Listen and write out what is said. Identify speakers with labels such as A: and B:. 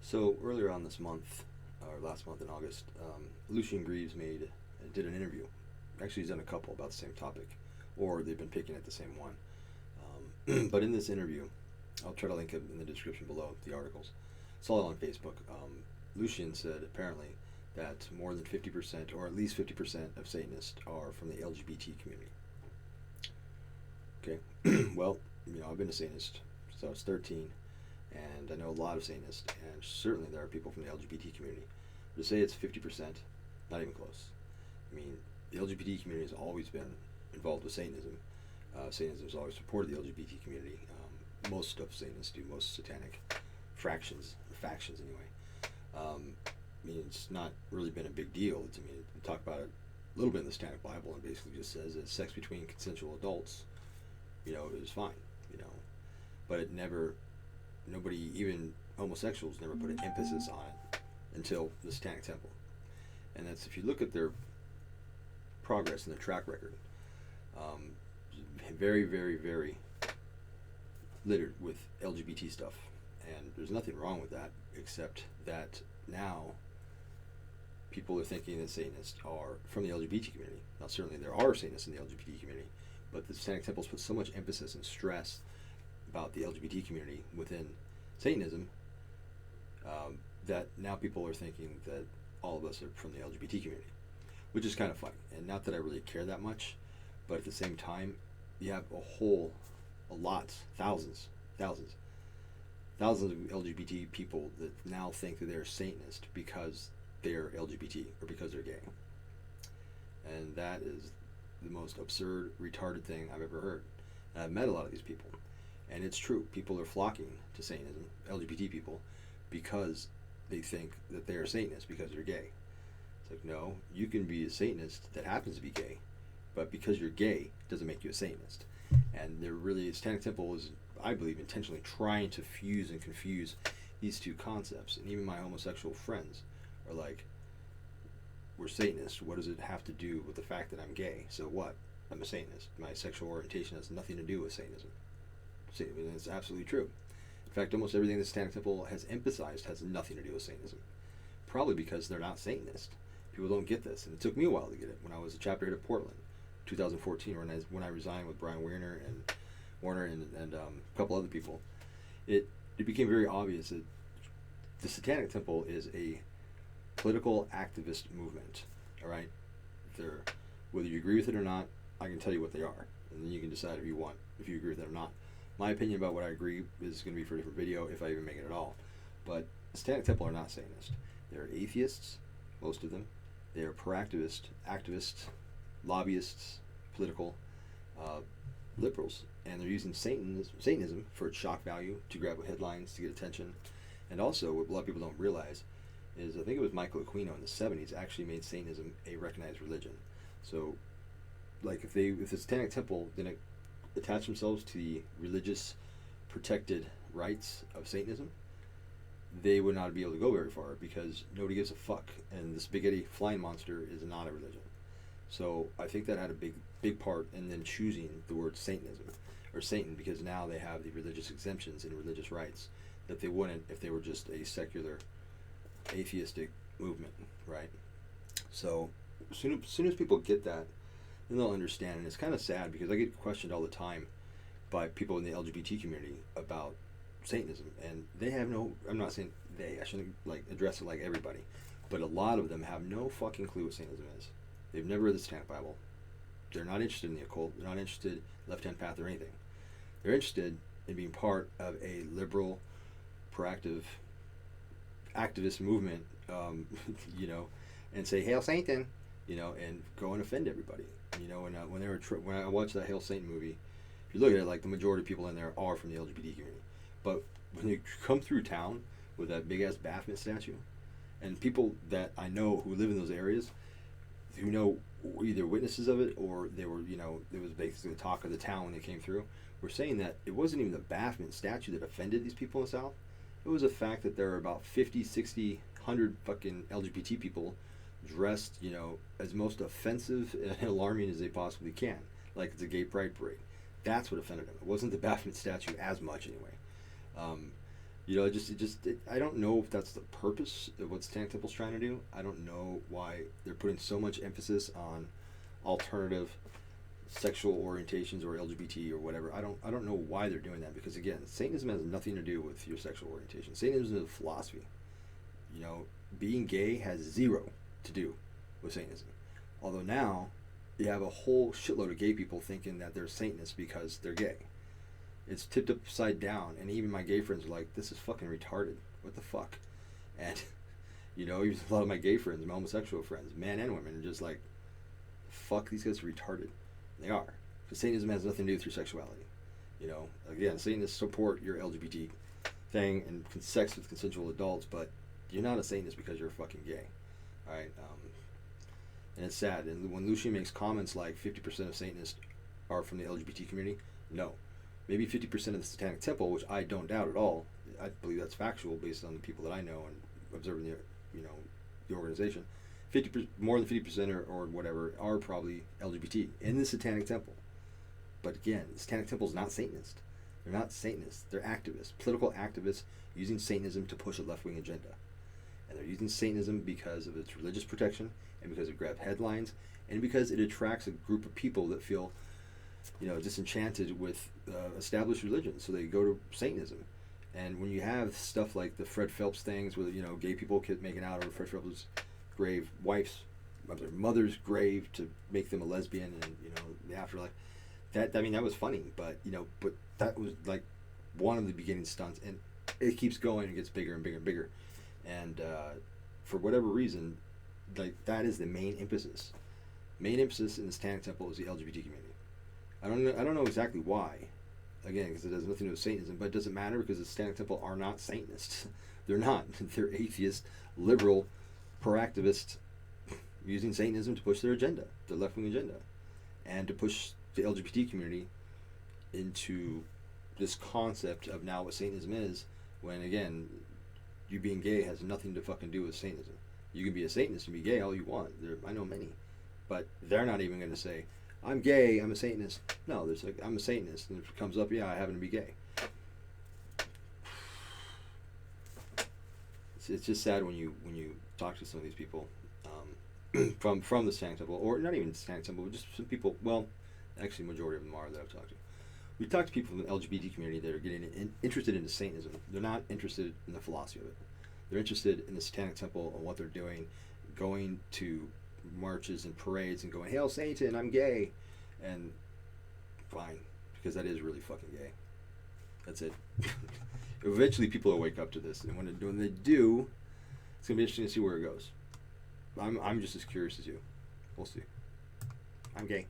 A: So earlier on this month, or last month in August, Lucian Greaves did an interview. Actually, he's done a couple about the same topic, or they've been picking at the same one. But in this interview, I'll try to link it in the description below, the articles. It's all on Facebook. Lucian said apparently that more than 50%, or at least 50% of Satanists are from the LGBT community. Okay, well, I've been a Satanist since I was 13, and I know a lot of Satanists, and certainly there are people from the LGBT community. But to say it's 50%, not even close. The LGBT community has always been involved with Satanism. Satanism has always supported the LGBT community. Most of Satanists do, most satanic factions anyway. It's not really been a big deal. We talk about it a little bit in the Satanic Bible, and basically just says that sex between consensual adults, is fine, but nobody, even homosexuals, never put an emphasis on it until the Satanic Temple. And that's, if you look at their progress and their track record, very, very, very littered with LGBT stuff. And there's nothing wrong with that, except that now people are thinking that Satanists are from the LGBT community. Now, certainly there are Satanists in the LGBT community, but the Satanic Temples put so much emphasis and stress about the LGBT community within Satanism that now people are thinking that all of us are from the LGBT community, which is kind of funny. And not that I really care that much, but at the same time, you have thousands of LGBT people that now think that they're Satanist because they're LGBT or because they're gay. And that is the most absurd, retarded thing I've ever heard. And I've met a lot of these people. And it's true. People are flocking to Satanism, LGBT people, because they think that they are Satanists because they're gay. It's like, no, you can be a Satanist that happens to be gay, but because you're gay doesn't make you a Satanist. And Satanic Temple is, I believe, intentionally trying to fuse and confuse these two concepts. And even my homosexual friends are like, we're Satanists. What does it have to do with the fact that I'm gay? So what? I'm a Satanist. My sexual orientation has nothing to do with Satanism. It's absolutely true. In fact, almost everything the Satanic Temple has emphasized has nothing to do with Satanism. Probably because they're not Satanist. People don't get this. And it took me a while to get it. When I was a chapter head of Portland, 2014, when I resigned with Brian Warner and a couple other people, it became very obvious that the Satanic Temple is a political activist movement. All right, whether you agree with it or not, I can tell you what they are, and then you can decide if you agree with it or not. My opinion about what I agree is going to be for a different video, if I even make it at all. But the Satanic Temple are not Satanist. They're atheists, most of them. They are proactivists, activists, lobbyists, political liberals, and they're using Satanism for its shock value, to grab headlines, to get attention. And also, what a lot of people don't realize is, I think it was Michael Aquino in the 70s actually made Satanism a recognized religion. So, like, if the Satanic Temple didn't attach themselves to the religious protected rights of Satanism, they would not be able to go very far, because nobody gives a fuck, and the spaghetti flying monster is not a religion. So I think that had a big part in them choosing the word Satanism or Satan, because now they have the religious exemptions and religious rights that they wouldn't if they were just a secular atheistic movement, right? So as soon as people get that, then they'll understand. And it's kind of sad, because I get questioned all the time by people in the LGBT community about Satanism, and they have I'm not saying I shouldn't address it like everybody, but a lot of them have no fucking clue what Satanism is. They've never read the Satanic Bible. They're not interested in the occult. They're not interested in left-hand path or anything. They're interested in being part of a liberal, proactive, activist movement, and say, "Hail Satan," and go and offend everybody. When I watched that Hail Satan movie, if you look at it, the majority of people in there are from the LGBT community. But when you come through town with that big-ass Baphomet statue, and people that I know who live in those areas, who know either witnesses of it or they were, it was basically the talk of the town when they came through, were saying that it wasn't even the Baphomet statue that offended these people in the South. It was the fact that there are about 50, 60, 100 fucking LGBT people dressed, as most offensive and alarming as they possibly can, like it's a gay pride parade. That's what offended them. It wasn't the Baphomet statue as much, anyway. You know, I don't know if that's the purpose of what Satanic Temple's trying to do. I don't know why they're putting so much emphasis on alternative sexual orientations or LGBT or whatever. I don't know why they're doing that, because again, Satanism has nothing to do with your sexual orientation. Satanism is a philosophy. You know, being gay has zero to do with Satanism. Although now you have a whole shitload of gay people thinking that they're Satanists because they're gay. It's tipped upside down, and even my gay friends are like, "This is fucking retarded. What the fuck?" And you know, even a lot of my gay friends, my homosexual friends, men and women, are just like, "Fuck, these guys are retarded." They are, because Satanism has nothing to do with your sexuality. You know, again, Satanists support your LGBT thing and sex with consensual adults, but you're not a Satanist because you're fucking gay. All right. And it's sad. And when Lucian makes comments like 50% of Satanists are from the LGBT community, no. Maybe 50% of the Satanic Temple, which I don't doubt at all. I believe that's factual based on the people that I know and observing the organization. More than 50% or whatever are probably LGBT in the Satanic Temple. But again, the Satanic Temple is not Satanist. They're not Satanists. They're activists, political activists using Satanism to push a left-wing agenda. And they're using Satanism because of its religious protection, and because it grabs headlines, and because it attracts a group of people that feel, disenchanted with established religion, so they go to Satanism. And when you have stuff like the Fred Phelps things, where gay people making out over Fred Phelps' mother's grave to make them a lesbian, and the afterlife, that was funny, but that was like one of the beginning stunts, and it keeps going and gets bigger and bigger and bigger, and for whatever reason, like that is the main emphasis. Main emphasis in the Satanic Temple is the LGBT community. I don't know exactly why. Again, because it has nothing to do with Satanism, but it doesn't matter because the Satanic Temple are not Satanists. They're not. They're atheist, liberal, pro-activists using Satanism to push their agenda, their left-wing agenda, and to push the LGBT community into this concept of now what Satanism is, when again, you being gay has nothing to fucking do with Satanism. You can be a Satanist and be gay all you want. I know many, but they're not even going to say, "I'm gay, I'm a Satanist." No, there's like, "I'm a Satanist," and if it comes up, "Yeah, I happen to be gay." It's just sad when you talk to some of these people from the Satanic Temple, or not even the Satanic Temple, but just some people. Well, actually, majority of them are that I've talked to. We talk to people from the LGBT community that are getting interested into Satanism. They're not interested in the philosophy of it. They're interested in the Satanic Temple and what they're doing, going to marches and parades and going, "Hail Satan, I'm gay," and fine, because that is really fucking gay. That's it. Eventually, people will wake up to this, and when they do, it's gonna be interesting to see where it goes. I'm just as curious as you. We'll see. I'm gay.